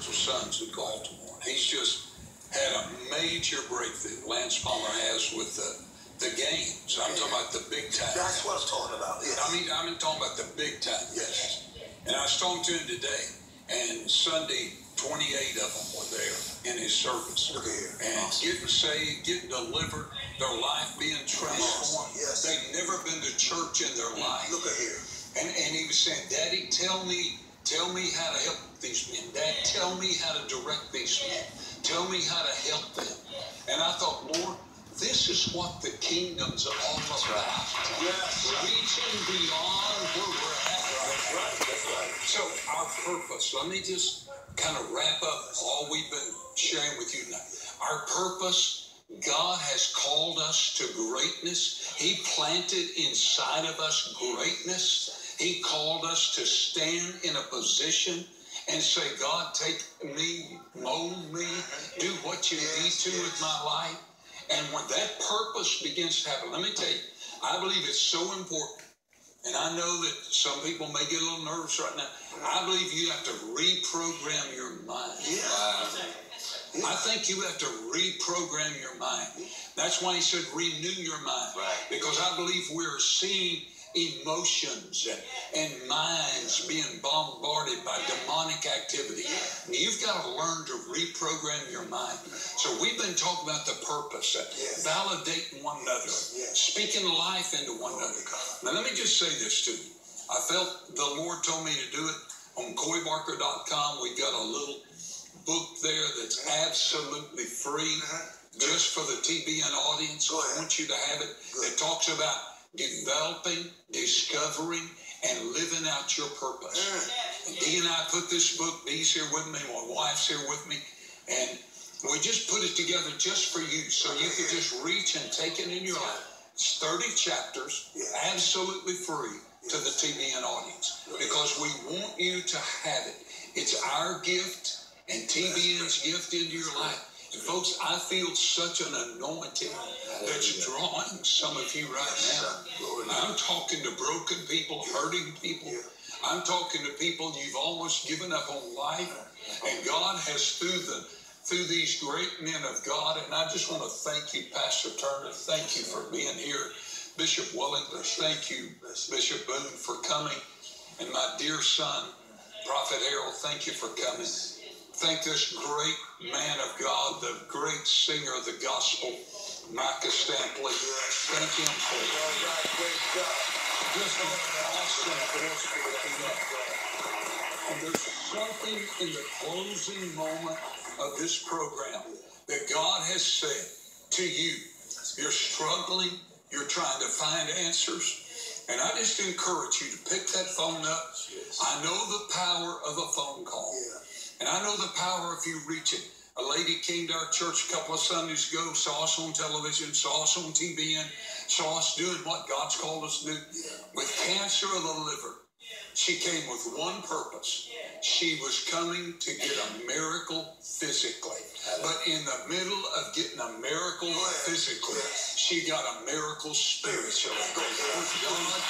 spiritual sons in Baltimore. He's just had a major breakthrough. Lance Palmer has with the games. I'm talking about the big time. That's what I'm talking about. Yes. I'm talking about the big time. Yes. And I was talking to him today, and Sunday, 28 of them were there in his service. Look at here. And awesome. getting saved, getting delivered, their life being transformed. Yes. They've never been to church in their life. Look at here. And he was saying, Daddy, tell me how to help these men. Dad, tell me how to direct these men. Tell me how to help them. And I thought, Lord, this is what the kingdom's all about. Yes. Reaching beyond where we're at. That's right. So our purpose, let me just kind of wrap up all we've been sharing with you tonight. Our purpose, God has called us to greatness. He planted inside of us greatness. He called us to stand in a position and say, God, take me, mold me, do what you need to with my life. And when that purpose begins to happen, let me tell you, I believe it's so important. And I know that some people may get a little nervous right now. I believe you have to reprogram your mind. Yeah. I think you have to reprogram your mind. That's why he said renew your mind. Right. Because I believe we're seeing emotions and minds being bombarded by demonic activity. And you've got to learn to reprogram your mind. So we've been talking about the purpose, validating one another, speaking life into one another. Now let me just say this to you. I felt the Lord told me to do it on CoyBarker.com. We've got a little book there that's absolutely free just for the TBN audience. I want you to have it. It talks about developing, discovering, and living out your purpose. And Dee and I put this book, Dee's here with me, my wife's here with me, and we just put it together just for you, so you could just reach and take it in your life. It's 30 chapters, absolutely free to the TBN audience, because we want you to have it. It's our gift and TBN's gift into your life. And folks, I feel such an anointing that's drawing some of you right now. I'm talking to broken people, hurting people. I'm talking to people you've almost given up on life. And God has, through these great men of God, and I just want to thank you, Pastor Turner. Thank you for being here. Bishop Wellington, thank you, Bishop Boone, for coming. And my dear son, Prophet Harold, thank you for coming. Thank this great man of God, the great singer of the gospel, Micah Stampley. Thank him for just an awesome voice for the kingdom. And there's something in the closing moment of this program that God has said to you. You're struggling. You're trying to find answers. And I just encourage you to pick that phone up. I know the power of a phone call. And I know the power of you reaching. A lady came to our church a couple of Sundays ago, saw us on television, saw us on TBN, saw us doing what God's called us to do. With cancer of the liver, she came with one purpose. She was coming to get a miracle physically. But in the middle of getting a miracle physically, she got a miracle spiritually. God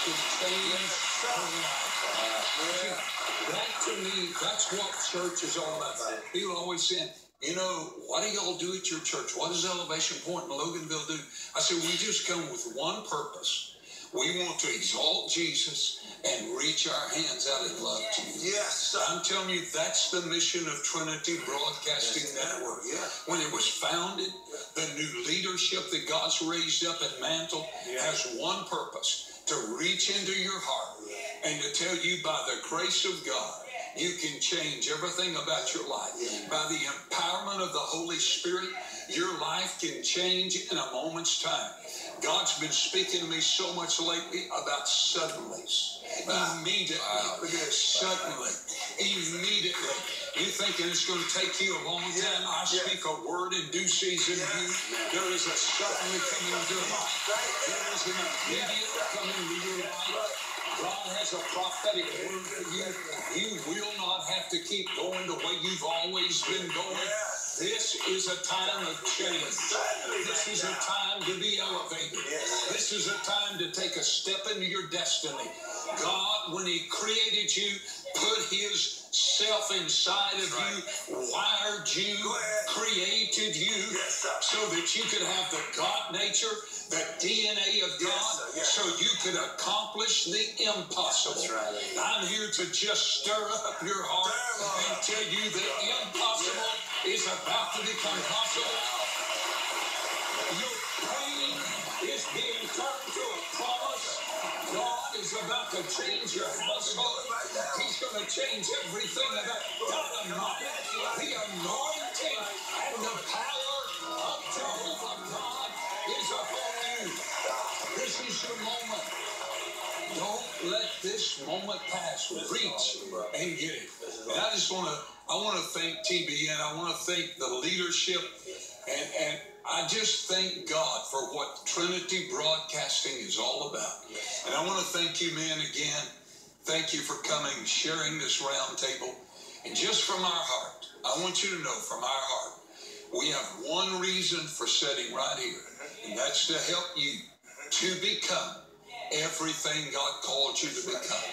could change her life. That to me, that's what church is all about. People always say, you know, what do y'all do at your church? What does Elevation Point in Loganville do? I said, we just come with one purpose. We want to exalt Jesus and reach our hands out in love to you. Yes. I'm telling you, that's the mission of Trinity Broadcasting Network. When it was founded, the new leadership that God's raised up and mantled has one purpose: to reach into your heart and to tell you, by the grace of God, you can change everything about your life. By the empowerment of the Holy Spirit, your life can change in a moment's time. God's been speaking to me so much lately about suddenlies. Immediately. Suddenly. Immediately. You thinking it's going to take you a long time? I speak a word in due season to you. There is a suddenly coming into your life. There is an immediate coming into your life. God has a prophetic word for you. You will not have to keep going the way you've always been going. This is a time of change. This is a time to be elevated. This is a time to take a step into your destiny. God, when He created you, put his self inside of you, wired you, created you, so that you could have the God nature, the DNA of God, so you could accomplish the impossible. I'm here to just stir up your heart and tell you that impossible is about to become possible. Your pain is being turned to a promise. God is about to change your household. He's going to change everything about dynamite. The anointing and the power of Jehovah God is upon you. This is your moment. Don't let this moment pass. Reach and get it. And I want to thank TBN. I want to thank the leadership, and I just thank God for what Trinity Broadcasting is all about. And I want to thank you, men, again. Thank you for coming, sharing this round table. And just from our heart, I want you to know from our heart, we have one reason for sitting right here, and that's to help you to become everything God called you to become.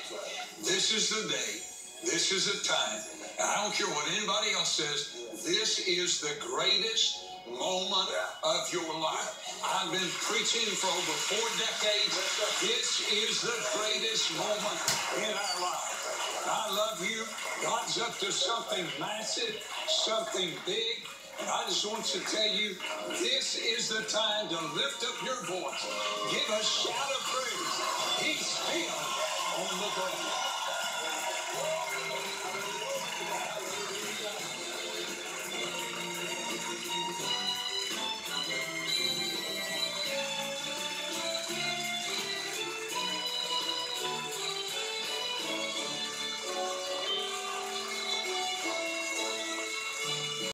This is the day. This is the time. And I don't care what anybody else says. This is the greatest moment of your life. I've been preaching for over 4 decades. This is the greatest moment in our life. I love you. God's up to something massive, something big. And I just want to tell you, this is the time to lift up your voice. Give a shout of praise. He's still on the throne.